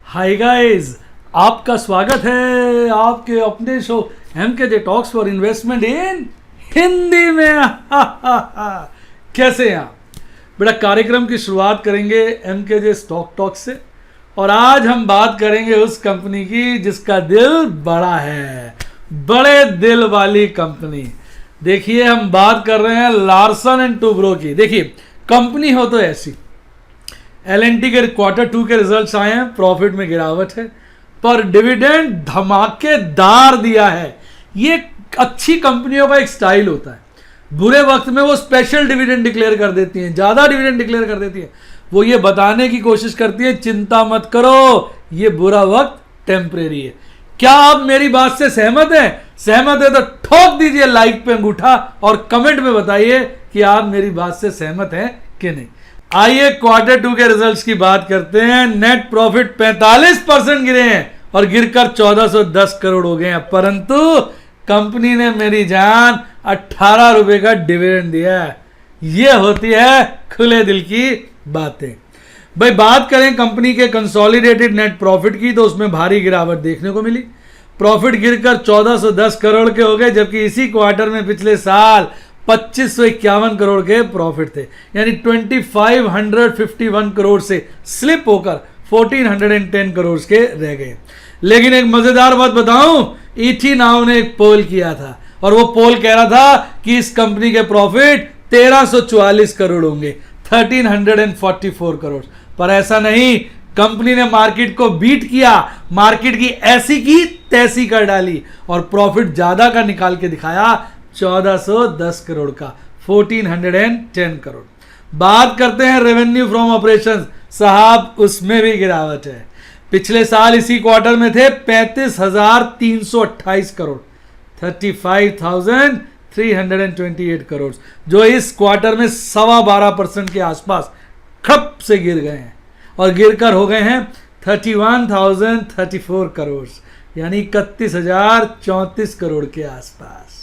Hi guys, आपका स्वागत है आपके अपने show MK talks for investment in Hindi में। कैसे हैं आप? बेटा, कार्यक्रम की शुरुआत करेंगे एमके स्टॉक टॉक से और आज हम बात करेंगे उस कंपनी की जिसका दिल बड़ा है, बड़े दिल वाली कंपनी। देखिए, हम बात कर रहे हैं लार्सन एंड टूब्रो की। देखिए, कंपनी हो तो ऐसी, एल&टी के Q2 के रिजल्ट्स आए हैं, प्रॉफिट में गिरावट है, पर डिविडेंड धमाकेदार दिया है। ये अच्छी कंपनियों का एक स्टाइल होता है। बुरे वक्त में वो स्पेशल डिविडेंड डिक्लेयर कर देती हैं, ज्यादा डिविडेंड डिक्लेयर कर देती हैं। वो ये बताने की कोशिश करती है, चिंता मत करो, ये बुरा वक्त टेम्परेरी है। क्या आप मेरी बात से सहमत हैं? सहमत है तो ठोक दीजिए लाइक पे अंगूठा और कमेंट में बताइए कि आप मेरी बात से सहमत हैं कि नहीं। आइए Q2 के रिजल्ट्स की बात करते हैं। नेट प्रॉफिट 45% गिरे हैं और गिरकर 1410 करोड़ हो गए हैं, परंतु कंपनी ने मेरी जान 18 रुपए का डिविडेंड दिया है। ये होती है खुले दिल की बातें। भाई, बात करें कंपनी के कंसोलिडेटेड नेट प्रॉफिट की तो उसमें भारी गिरावट देखने को मिली। प्रॉफिट गिरकर 1410 करोड़ के हो गए, जबकि इसी क्वार्टर में पिछले साल 2551 करोड़ के प्रॉफिट थे, यानी 2551 करोड़ से स्लिप होकर 1410 करोड़ के रह गए। लेकिन एक मजेदार बात बताऊं, ईटी नाउ ने एक पोल किया था और वो पोल कह रहा था कि इस कंपनी के प्रॉफिट 1344 करोड़ होंगे, 1344 करोड़। पर ऐसा नहीं, कंपनी ने मार्केट को बीट किया, मार्केट की ऐसी की तैसी कर डाली और प्रॉफिट ज्यादा का निकाल के दिखाया, 1410 करोड़ का, 1410 करोड़। बात करते हैं रेवेन्यू फ्रॉम ऑपरेशंस। साहब, उसमें भी गिरावट है। पिछले साल इसी क्वार्टर में थे 35,328 करोड़, 35,328 करोड़, जो इस क्वार्टर में 12.25% के आसपास खप से गिर गए हैं और गिरकर हो गए हैं 31,034 करोड़, यानी 31,034 करोड़ के आसपास।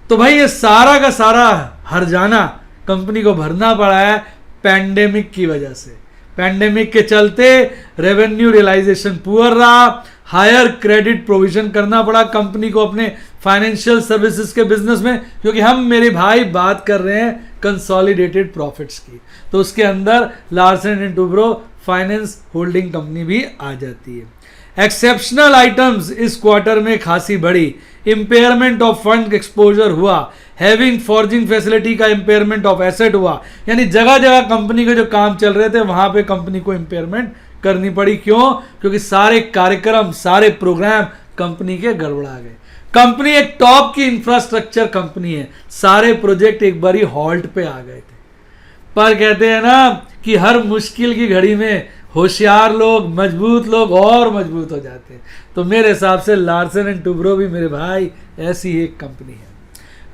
तो भाई, ये सारा का सारा हर्जाना कंपनी को भरना पड़ा है पैंडेमिक की वजह से। पैंडेमिक के चलते रेवेन्यू रियलाइजेशन पुअर रहा, हायर क्रेडिट प्रोविजन करना पड़ा कंपनी को अपने फाइनेंशियल सर्विसेज के बिजनेस में, क्योंकि हम मेरे भाई बात कर रहे हैं कंसोलिडेटेड प्रॉफिट्स की, तो उसके अंदर Larsen and Toubro finance holding company भी आ जाती है। एक्सेप्शनल आइटम्स इस क्वार्टर में खासी बढ़ी। इंपेयरमेंट ऑफ फंड एक्सपोजर हुआ, हैविंग फॉर्जिंग फैसिलिटी का इंपेयरमेंट ऑफ एसेट हुआ, यानी जगह जगह कंपनी के जो काम चल रहे थे वहां पे कंपनी को इंपेयरमेंट करनी पड़ी। क्यों? क्योंकि सारे कार्यक्रम, सारे प्रोग्राम कंपनी के गड़बड़ा गए। कंपनी एक टॉप की इंफ्रास्ट्रक्चर कंपनी है, सारे प्रोजेक्ट एक बारी हॉल्ट पे आ गए थे। पर कहते हैं ना कि हर मुश्किल की घड़ी में होशियार लोग, मजबूत लोग और मजबूत हो जाते हैं। तो मेरे हिसाब से लार्सन एंड टूब्रो भी मेरे भाई ऐसी ही एक कंपनी है।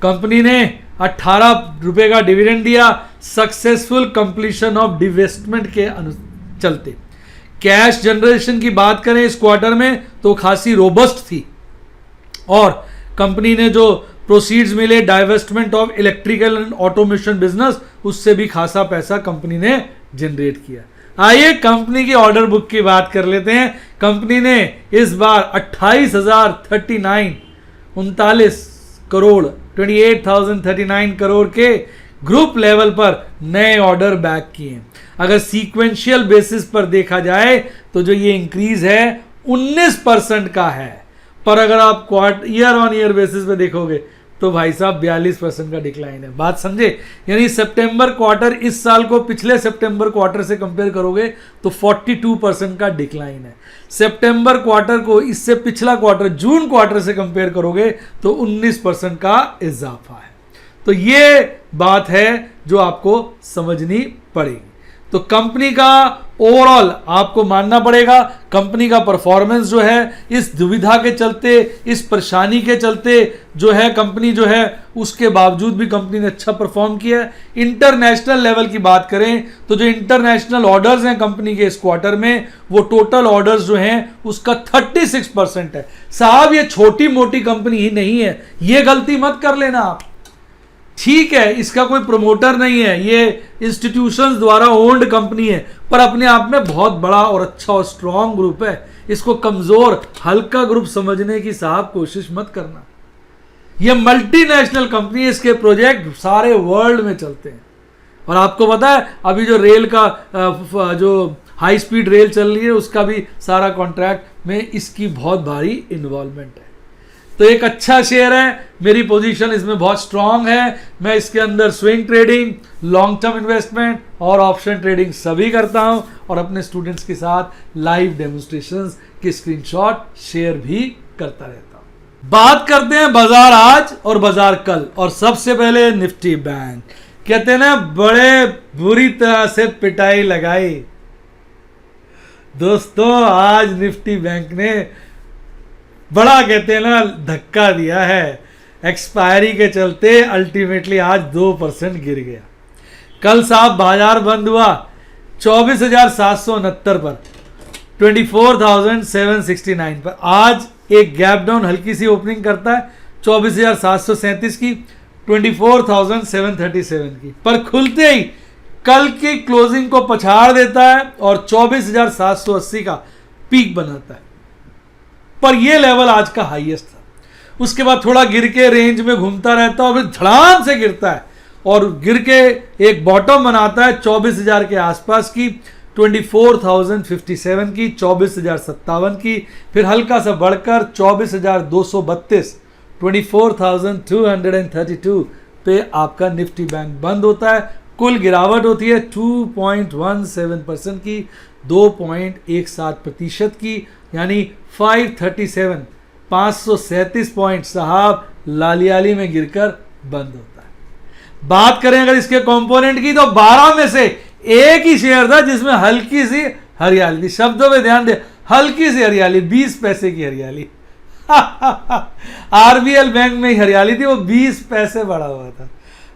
कंपनी ने 18 रुपए का डिविडेंड दिया, सक्सेसफुल कंप्लीशन ऑफ डिवेस्टमेंट के चलते। कैश जनरेशन की बात करें इस क्वार्टर में तो खासी रोबस्ट थी और कंपनी ने जो प्रोसीड्स मिले divestment of electrical and automation business, उससे भी खासा पैसा कंपनी ने जनरेट किया। आइए कंपनी की ऑर्डर बुक की बात कर लेते हैं। कंपनी ने इस बार 28,039 करोड़ 28,039 करोड़ के ग्रुप लेवल पर नए ऑर्डर बैक किए। अगर सीक्वेंशियल बेसिस पर देखा जाए तो जो ये इंक्रीज है 19% का है, पर अगर आप ईयर ऑन ईयर बेसिस पे देखोगे तो भाई साहब 42% का डिक्लाइन है। बात समझे? यानी सितंबर क्वार्टर इस साल को पिछले सितंबर क्वार्टर से कंपेयर करोगे तो 42% का डिक्लाइन है। सितंबर क्वार्टर को इससे पिछला क्वार्टर जून क्वार्टर से कंपेयर करोगे तो 19% का इजाफा है। तो ये बात है जो आपको समझनी पड़ेगी। तो कंपनी का ओवरऑल आपको मानना पड़ेगा, कंपनी का परफॉर्मेंस जो है इस दुविधा के चलते, इस परेशानी के चलते जो है कंपनी जो है उसके बावजूद भी कंपनी ने अच्छा परफॉर्म किया है। इंटरनेशनल लेवल की बात करें तो जो इंटरनेशनल ऑर्डर्स हैं कंपनी के इस क्वार्टर में, वो टोटल ऑर्डर्स जो हैं उसका 36% है। साहब, ये छोटी मोटी कंपनी ही नहीं है, ये गलती मत कर लेना आप। ठीक है, इसका कोई प्रमोटर नहीं है, ये इंस्टीट्यूशंस द्वारा ओन्ड कंपनी है, पर अपने आप में बहुत बड़ा और अच्छा और स्ट्रॉन्ग ग्रुप है। इसको कमजोर हल्का ग्रुप समझने की साहब कोशिश मत करना। ये मल्टीनेशनल कंपनी है, इसके प्रोजेक्ट सारे वर्ल्ड में चलते हैं। और आपको पता है अभी जो रेल का जो हाई स्पीड रेल चल रही है उसका भी सारा कॉन्ट्रैक्ट में इसकी बहुत भारी इन्वॉल्वमेंट है। तो एक अच्छा शेयर है, मेरी पोजीशन इसमें बहुत स्ट्रांग है। मैं इसके अंदर swing trading, long term investment और ऑप्शन ट्रेडिंग सभी करता हूं और अपने स्टूडेंट्स के साथ लाइव डेमोन्स्ट्रेशंस के स्क्रीनशॉट शेयर भी करता रहता हूं। बात करते हैं बाजार आज और बाजार कल। और सबसे पहले निफ्टी बैंक, कहते हैं ना बड़े बुरी तरह से पिटाई लगाई। दोस्तों आज निफ्टी बैंक ने बड़ा कहते हैं ना धक्का दिया है। एक्सपायरी के चलते अल्टीमेटली आज 2% गिर गया। कल साहब बाजार बंद हुआ 24,769 पर, 24,769 पर। आज एक गैप डाउन हल्की सी ओपनिंग करता है 24,737 की, 24,737 की, पर खुलते ही कल की क्लोजिंग को पछाड़ देता है और 24,780 का पीक बनाता है। पर यह लेवल आज का हाईएस्ट था। उसके बाद थोड़ा गिर के रेंज में घूमता रहता है और फिर धड़ाम से गिरता है और गिर के एक बॉटम बनाता है 24,000 के आसपास की, 24,057 की, 24,057 की, फिर हल्का सा बढ़कर 24,232, 24,232 पे आपका निफ्टी बैंक बंद होता है। कुल गिरावट होती है 2.17% की, 2.17% की, यानी 537 पॉइंट साहब लालियाली में गिरकर बंद होता है। बात करें अगर इसके कंपोनेंट की तो 12 में से एक ही शेयर था जिसमें हल्की सी हरियाली थी। शब्दों में ध्यान दे, हल्की सी हरियाली, 20 पैसे की हरियाली। आरबीएल बैंक में ही हरियाली थी, वो 20 पैसे बढ़ा हुआ था।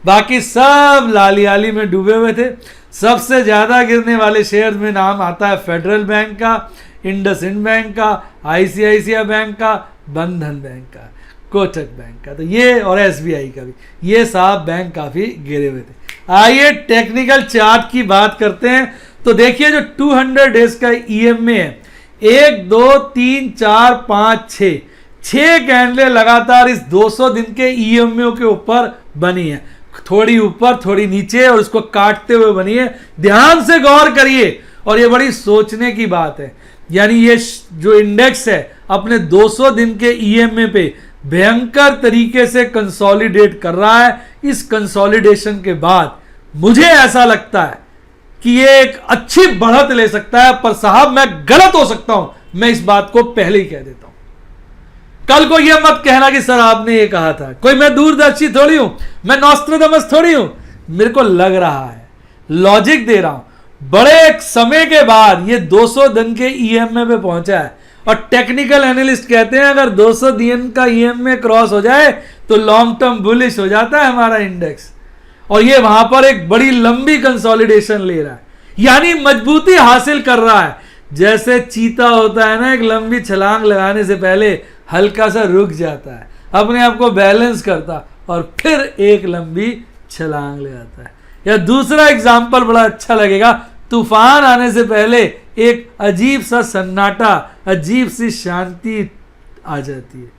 बाकी सब लालियाली में डूबे हुए थे। सबसे ज्यादा गिरने वाले शेयर में नाम आता है फेडरल बैंक का, इंडसइंड बैंक का, आईसीआईसीआई बैंक का, बंधन बैंक का, कोटक बैंक का, तो ये और एसबीआई का भी, ये साहब बैंक काफी गिरे हुए थे। आइए टेक्निकल चार्ट की बात करते हैं। तो देखिए जो 200 डेज का ईएमए है, 1 2 3 4 5 6 कैंडलें लगातार इस 200 दिन के ईएमए के ऊपर बनी है, थोड़ी ऊपर थोड़ी नीचे और उसको काटते हुए बनी है। ध्यान से गौर करिए और ये बड़ी सोचने की बात है। यानी ये जो इंडेक्स है अपने 200 दिन के ईएमए पे भयंकर तरीके से कंसोलिडेट कर रहा है। इस कंसोलिडेशन के बाद मुझे ऐसा लगता है कि ये एक अच्छी बढ़त ले सकता है, पर साहब मैं गलत हो सकता हूं, मैं इस बात को पहले ही कह देता हूं। कल को ये मत कहना कि सर आपने ये कहा था, कोई मैं दूरदर्शी थोड़ी हूं, मैं नॉस्ट्राडामस थोड़ी हूं। मेरे को लग रहा है, लॉजिक दे रहा हूं। बड़े समय के बाद ये 200 दिन के ईएमए पे पहुंचा है और टेक्निकल एनालिस्ट कहते हैं अगर 200 दिन का ईएमए क्रॉस हो जाए तो लॉन्ग टर्म बुलिश हो जाता है हमारा इंडेक्स। और ये वहां पर एक बड़ी लंबी कंसोलिडेशन ले रहा है, यानी मजबूती हासिल कर रहा है। जैसे चीता होता है ना, एक लंबी छलांग लगाने से पहले हल्का सा रुक जाता है, अपने आप को बैलेंस करता और फिर एक लंबी छलांग लगाता है। या दूसरा एग्जाम्पल बड़ा अच्छा लगेगा, तूफान आने से पहले एक अजीब सा सन्नाटा, अजीब सी शांति आ जाती है।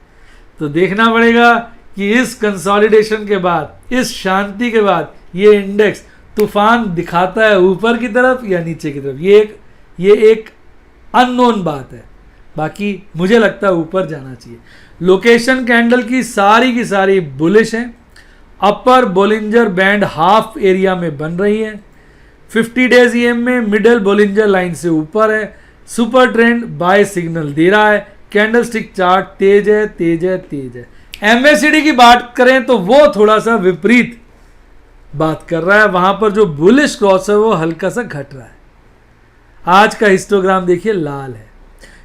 तो देखना पड़ेगा कि इस कंसोलिडेशन के बाद, इस शांति के बाद ये इंडेक्स तूफान दिखाता है ऊपर की तरफ या नीचे की तरफ। ये एक अननोन बात है। बाकी मुझे लगता है ऊपर जाना चाहिए। लोकेशन कैंडल की सारी बुलिश है। अपर बोलिंजर बैंड हाफ एरिया में बन रही है। 50 डेज ईएम में मिडल बोलिंजर लाइन से ऊपर है। सुपर ट्रेंड बाय सिग्नल दे रहा है। कैंडलस्टिक चार्ट तेज है। एमएसीडी की बात करें तो वो थोड़ा सा विपरीत बात कर रहा है। वहां पर जो बुलिश क्रॉस है वो हल्का सा घट रहा है। आज का हिस्टोग्राम देखिए लाल है,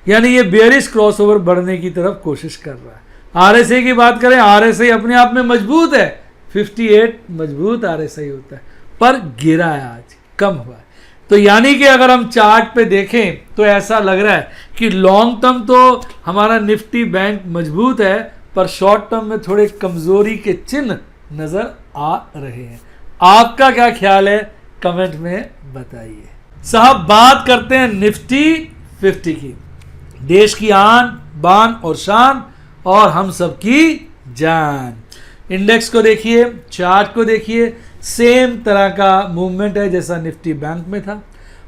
यानी ये बेयरिश क्रॉसओवर बढ़ने की तरफ कोशिश कर रहा है। आरएसआई की बात करें, आरएसआई अपने आप में मजबूत है, 58 मजबूत आरएसआई होता है, पर गिरा है, आज कम हुआ है। तो यानी कि अगर हम चार्ट पे देखें तो ऐसा लग रहा है कि लॉन्ग टर्म तो हमारा निफ्टी बैंक मजबूत है, पर शॉर्ट टर्म में थोड़े कमजोरी के चिन्ह नजर आ रहे हैं। आपका क्या ख्याल है कमेंट में बताइए। साहब बात करते हैं निफ्टी 50 की, देश की आन बान और शान और हम सबकी जान। इंडेक्स को देखिए, चार्ट को देखिए, सेम तरह का मूवमेंट है जैसा निफ्टी बैंक में था।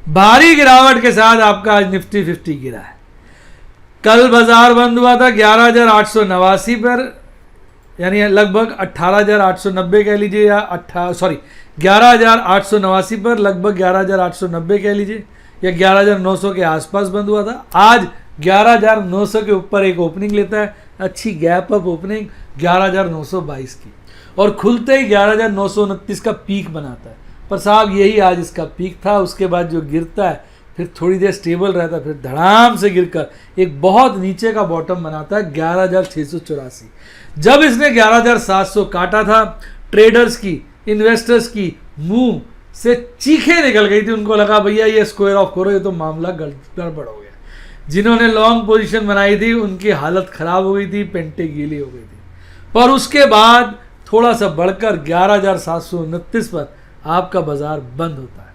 भारी गिरावट के साथ आपका आज निफ्टी 50 गिरा है। कल बाजार बंद हुआ था 11,889 पर, यानी लगभग 18,890 कह लीजिए, या 11,889 पर, लगभग 11,890 कह लीजिए, या 11,900 के आसपास बंद हुआ था। आज 11,900 के ऊपर एक ओपनिंग लेता है, अच्छी गैप अप ओपनिंग 11,922 की, और खुलते ही 11,929 का पीक बनाता है। पर साहब यही आज इसका पीक था। उसके बाद जो गिरता है फिर थोड़ी देर स्टेबल रहता है, फिर धड़ाम से गिरकर एक बहुत नीचे का बॉटम बनाता है 11,684। जब इसने 11,700 काटा था, ट्रेडर्स की, इन्वेस्टर्स की मुंह से चीखें निकल गई थी। उनको लगा भैया ये स्क्वायर ऑफ करो, ये तो मामला गड़बड़ हो गया। जिन्होंने लॉन्ग पोजीशन बनाई थी उनकी हालत खराब हो गई थी, पेंटे गीली हो गई थी। पर उसके बाद थोड़ा सा बढ़कर 11,729 पर आपका बाजार बंद होता है।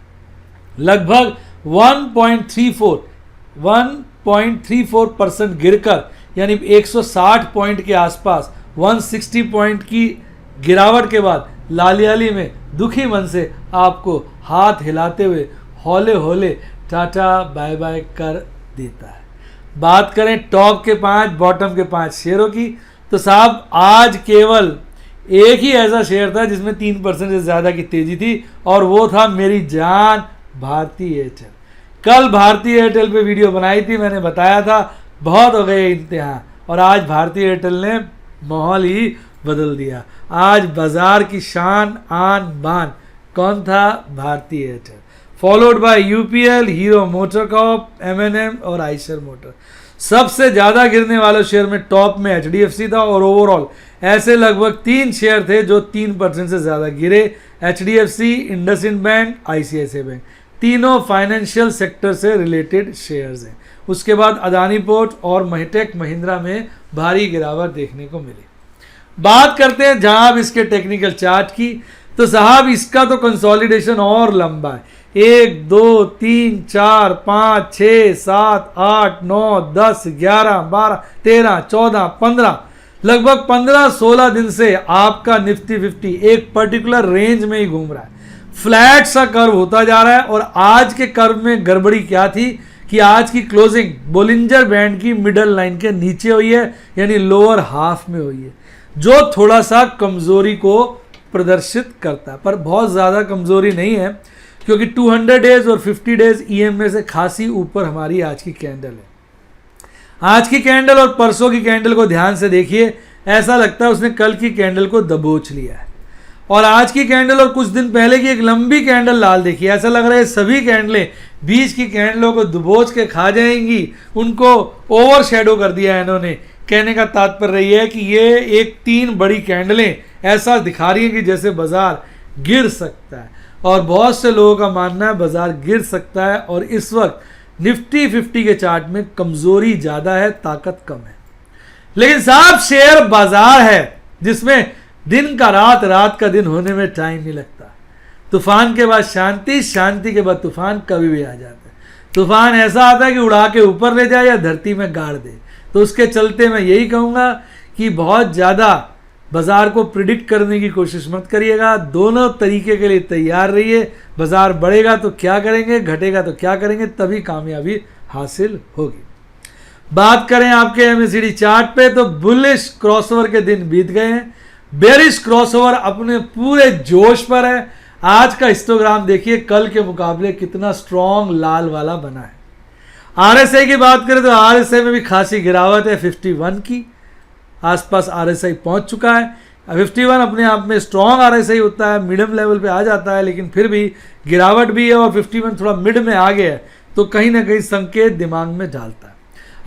लगभग 1.34% गिरकर, यानी 160 पॉइंट के आसपास, 160 पॉइंट की गिरावट के बाद लालियाली में दुखी मन से आपको हाथ हिलाते हुए हौले हौले टाटा बाय बाय कर देता है। बात करें टॉप के 5 बॉटम के 5 शेयरों की, तो साहब आज केवल एक ही ऐसा शेयर था जिसमें 3% से ज़्यादा की तेजी थी, और वो था मेरी जान भारती एयरटेल। कल भारती एयरटेल पे वीडियो बनाई थी, मैंने बताया था बहुत हो गए इम्तिहान, और आज भारती एयरटेल ने माहौल ही बदल दिया। आज बाजार की शान आन बान कौन था? Bharti Airtel, followed by UPL, Hero MotoCorp, MNM और आइशर मोटर। सबसे ज़्यादा गिरने वाले शेयर में टॉप में एचडीएफसी था, और ओवरऑल ऐसे लगभग 3 शेयर थे जो 3% से ज़्यादा गिरे। HDFC, IndusInd bank, ICICI bank, तीनों फाइनेंशियल सेक्टर से रिलेटेड शेयर्स हैं। उसके बाद अदानी पोर्ट और महिटेक महिंद्रा में भारी गिरावट देखने को मिली। बात करते हैं जहां इसके टेक्निकल चार्ट की, तो साहब इसका तो कंसोलिडेशन और लंबा है। 1 2 3 4 5 6 7 8 9 10 11 12 13 14 15, लगभग 15-16 दिन से आपका निफ्टी 50 एक पर्टिकुलर रेंज में ही घूम रहा है। फ्लैट सा कर्व होता जा रहा है। और आज के कर्व में गड़बड़ी क्या थी कि आज की क्लोजिंग बोलिंजर बैंड की मिडल लाइन के नीचे हुई है, यानी लोअर हाफ में हुई है, जो थोड़ा सा कमजोरी को प्रदर्शित करता है। पर बहुत ज़्यादा कमजोरी नहीं है, क्योंकि 200 डेज और 50 डेज ईएमए से खासी ऊपर हमारी आज की कैंडल है। आज की कैंडल और परसों की कैंडल को ध्यान से देखिए, ऐसा लगता है उसने कल की कैंडल को दबोच लिया है। और आज की कैंडल और कुछ दिन पहले की एक लंबी कैंडल लाल देखिए, ऐसा लग रहा है सभी कैंडलें बीच की कैंडलों को दबोच के खा जाएंगी, उनको ओवर शेडो कर दिया है इन्होंने। कहने का तात्पर्य यह है कि ये एक 3 बड़ी कैंडलें ऐसा दिखा रही हैं कि जैसे बाजार गिर सकता है, और बहुत से लोगों का मानना है बाजार गिर सकता है। और इस वक्त निफ्टी 50 के चार्ट में कमजोरी ज़्यादा है, ताकत कम है। लेकिन साहब शेयर बाजार है जिसमें दिन का रात, रात का दिन होने में टाइम नहीं लगता। तूफान के बाद शांति, शांति के बाद तूफान कभी भी आ जाता है। तूफान ऐसा आता है कि उड़ा के ऊपर ले जाए या धरती में गाड़ दे। तो उसके चलते मैं यही कहूँगा कि बहुत ज़्यादा बाजार को प्रिडिक्ट करने की कोशिश मत करिएगा। दोनों तरीके के लिए तैयार रहिए। बाजार बढ़ेगा तो क्या करेंगे, घटेगा तो क्या करेंगे, तभी कामयाबी हासिल होगी। बात करें आपके एमएससीडी चार्ट पे, तो बुलिश क्रॉसओवर के दिन बीत गए हैं, बेरिश क्रॉसओवर अपने पूरे जोश पर है। आज का हिस्टोग्राम देखिए, कल के मुकाबले कितना स्ट्रॉन्ग लाल वाला बना है। आरएसआई की बात करें तो आरएसआई में भी खासी गिरावट है, 51 की आसपास आरएसआई पहुंच चुका है। 51 अपने आप में स्ट्रॉन्ग आरएसआई होता है, मीडियम लेवल पे आ जाता है, लेकिन फिर भी गिरावट भी है, और 51 थोड़ा मिड में आ गया है, तो कहीं ना कहीं संकेत दिमाग में डालता है।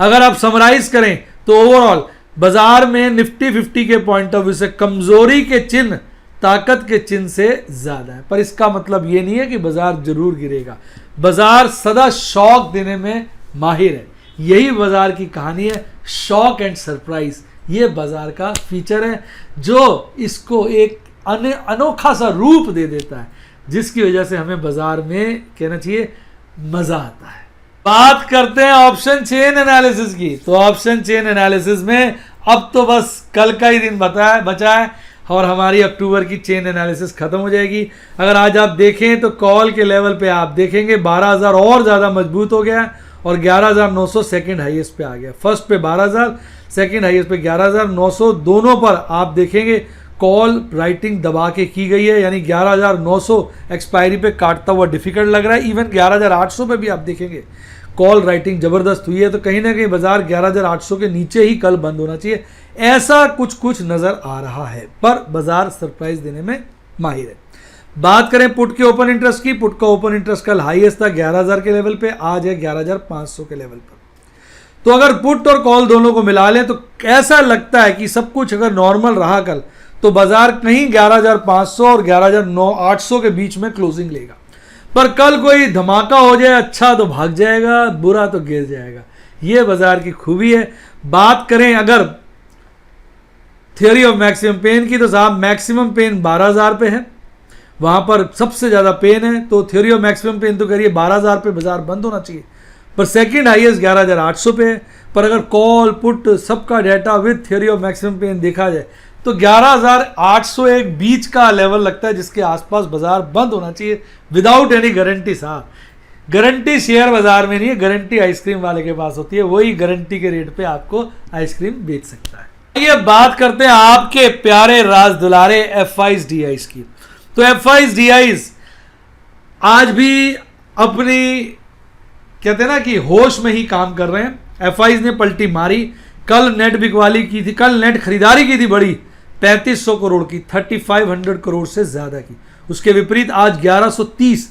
अगर आप समराइज करें तो ओवरऑल बाजार में निफ्टी 50 के पॉइंट ऑफ व्यू से कमजोरी के चिन्ह ताकत के चिन्ह से ज्यादा है। पर इसका मतलब ये नहीं है कि बाजार जरूर गिरेगा। बाजार सदा शॉक देने में माहिर है, यही बाजार की कहानी है, शॉक एंड सरप्राइज। ये बाजार का फीचर है जो इसको एक अनोखा सा रूप दे देता है, जिसकी वजह से हमें बाजार में कहना चाहिए मजा आता है। बात करते हैं ऑप्शन चेन एनालिसिस की। तो ऑप्शन चेन एनालिसिस में अब तो बस कल का ही दिन बचा है और हमारी अक्टूबर की चेन एनालिसिस खत्म हो जाएगी। अगर आज आप देखें तो कॉल के लेवल पे आप देखेंगे 12,000 और ज़्यादा मजबूत हो गया और 11,900 सेकंड हाईएस्ट पे आ गया। फर्स्ट पे 12,000, सेकंड हाईएस्ट पे 11,900, दोनों पर आप देखेंगे कॉल राइटिंग दबा के की गई है, यानी 11,900 एक्सपायरी पे काटता हुआ डिफिकल्ट लग रहा है। इवन 11,800 पे भी आप देखेंगे कॉल राइटिंग जबरदस्त हुई है। तो कहीं ना कहीं बाजार 11,800 के नीचे ही कल बंद होना चाहिए, ऐसा कुछ नजर आ रहा है। पर बाजार सरप्राइज देने में माहिर है। बात करें पुट के ओपन इंटरेस्ट की, पुट का ओपन इंटरेस्ट कल हाईएस्ट था 11,000 के लेवल पे, आज है 11,500 के लेवल पर। तो अगर पुट और कॉल दोनों को मिला लें तो ऐसा लगता है कि सब कुछ अगर नॉर्मल रहा कल तो बाजार कहीं 11,500 और 11,800 के बीच में क्लोजिंग लेगा। पर कल कोई धमाका हो जाए, अच्छा तो भाग जाएगा, बुरा तो गिर जाएगा। यह बाजार की खूबी है। बात करें अगर थियोरी ऑफ मैक्सिमम पेन की, तो साहब मैक्सिमम पेन 12,000 पे है, वहां पर सबसे ज्यादा पेन है। तो थियोरी ऑफ मैक्सिमम पेन तो कह रही है 12,000 पे बाजार बंद होना चाहिए, पर सेकंड हाईएस्ट 11,800 पे है। पर अगर कॉल पुट सबका data with theory of maximum pain देखा जाए तो 11,800 एक बीच का लेवल लगता है जिसके आसपास बाजार बंद होना चाहिए विदाउट एनी गारंटी। साहब गारंटी शेयर बाजार में नहीं है, गारंटी आइसक्रीम वाले के पास होती है, वही गारंटी के रेट पे आपको आइसक्रीम बेच सकता है। ये बात करते हैं आपके प्यारे राज दुलारे एफआईज डीआईज की। तो एफआईज डीआईज आज भी अपनी कहते हैं ना कि होश में ही काम कर रहे हैं। एफआईज ने पलटी मारी, कल नेट बिकवाली की थी, कल नेट खरीदारी की थी बड़ी 3500 करोड़ की, 3500 करोड़ से ज्यादा की। उसके विपरीत आज 1130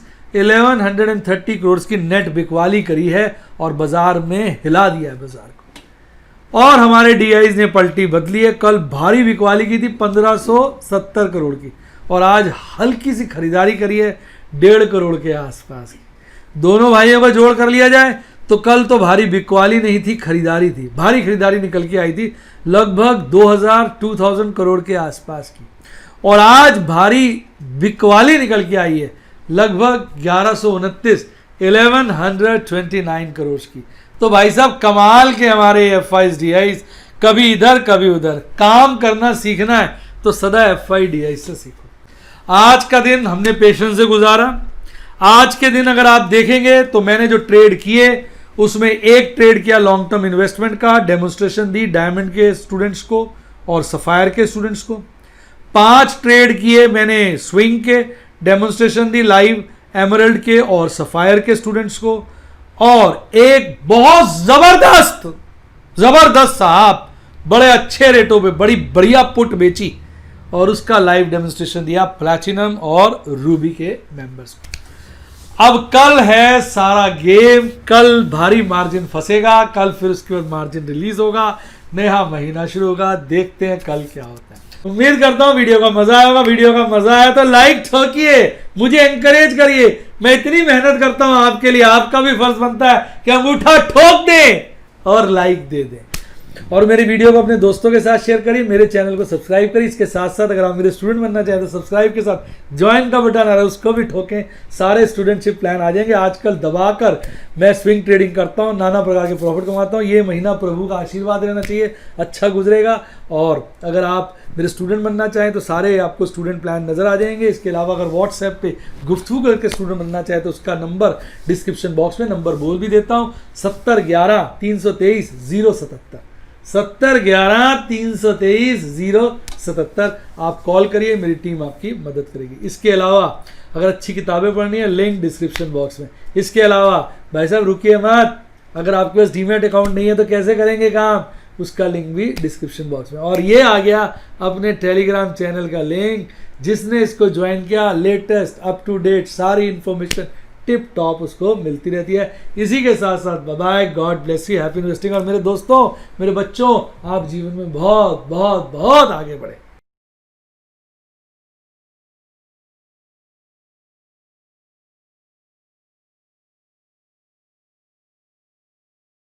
करोड़ की नेट बिकवाली करी है और बाजार में हिला दिया है बाजार को। और हमारे डीआईज ने पलटी बदली है, कल भारी बिकवाली की थी 1570 करोड़ की और आज हल्की सी खरीदारी करी है 1.5 करोड़ के आसपास की। दोनों भाइयों का जोड़ कर लिया जाए तो कल तो भारी बिकवाली नहीं थी, खरीदारी थी। भारी खरीदारी निकल के आई थी लगभग 2000 करोड़ के आसपास की, और आज भारी बिकवाली निकल के आई है लगभग 1129 करोड़ की। तो भाई साहब कमाल के हमारे एफआईज डीआईज, कभी इधर कभी उधर। काम करना सीखना है तो सदा एफआई डीआईज से सीखो। आज का दिन हमने पेशेंस से गुजारा। आज के दिन अगर आप देखेंगे तो मैंने जो ट्रेड किए उसमें एक ट्रेड किया लॉन्ग टर्म इन्वेस्टमेंट का, डेमोन्स्ट्रेशन दी डायमंड के स्टूडेंट्स को और सफायर के स्टूडेंट्स को। 5 ट्रेड किए मैंने स्विंग के, डेमोन्स्ट्रेशन दी लाइव एमरल्ड के और सफायर के स्टूडेंट्स को, और एक बहुत जबरदस्त साहब बड़े अच्छे रेटों पे बड़ी बढ़िया पुट बेची और उसका लाइव डेमोन्स्ट्रेशन दिया प्लैटिनम और रूबी के मेंबर्स को। अब कल है सारा गेम, कल भारी मार्जिन फंसेगा, कल फिर उसके बाद मार्जिन रिलीज होगा, नया महीना शुरू होगा। देखते हैं कल क्या होता है। उम्मीद करता हूं वीडियो का मजा आया होगा। वीडियो का मजा आया तो लाइक ठोकिए, मुझे एंकरेज करिए। मैं इतनी मेहनत करता हूं आपके लिए, आपका भी फर्ज बनता है कि अंगूठा ठोक दें और लाइक दे दें। और मेरी वीडियो को अपने दोस्तों के साथ शेयर करिए, मेरे चैनल को सब्सक्राइब करिए। इसके साथ साथ अगर आप मेरे स्टूडेंट बनना चाहें तो सब्सक्राइब के साथ ज्वाइन का बटन आ रहा है उसको भी ठोकें, सारे स्टूडेंटशिप प्लान आ जाएंगे। आजकल दबाकर मैं स्विंग ट्रेडिंग करता हूं, नाना प्रकार के प्रॉफिट कमाता हूं। ये महीना प्रभु का आशीर्वाद रहना चाहिए, अच्छा गुजरेगा। और अगर आप मेरे स्टूडेंट बनना चाहें तो सारे आपको स्टूडेंट प्लान नजर आ जाएंगे। इसके अलावा अगर व्हाट्सएप पे गुफ्तगू करके स्टूडेंट बनना चाहे तो उसका नंबर डिस्क्रिप्शन बॉक्स में नंबर बोल भी देता हूँ, 7011-323-077 7011-323-077। आप कॉल करिए, मेरी टीम आपकी मदद करेगी। इसके अलावा अगर अच्छी किताबें पढ़नी है लिंक डिस्क्रिप्शन बॉक्स में। इसके अलावा भाई साहब रुकिए मत, अगर आपके पास डीमैट अकाउंट नहीं है तो कैसे करेंगे काम, उसका लिंक भी डिस्क्रिप्शन बॉक्स में। और ये आ गया अपने टेलीग्राम चैनल का लिंक, जिसने इसको ज्वाइन किया लेटेस्ट अप टू डेट सारी इंफॉर्मेशन टिप टॉप उसको मिलती रहती है। इसी के साथ साथ bye bye, God bless you, happy investing. और मेरे दोस्तों, मेरे बच्चों, आप जीवन में बहुत बहुत बहुत आगे बढ़े।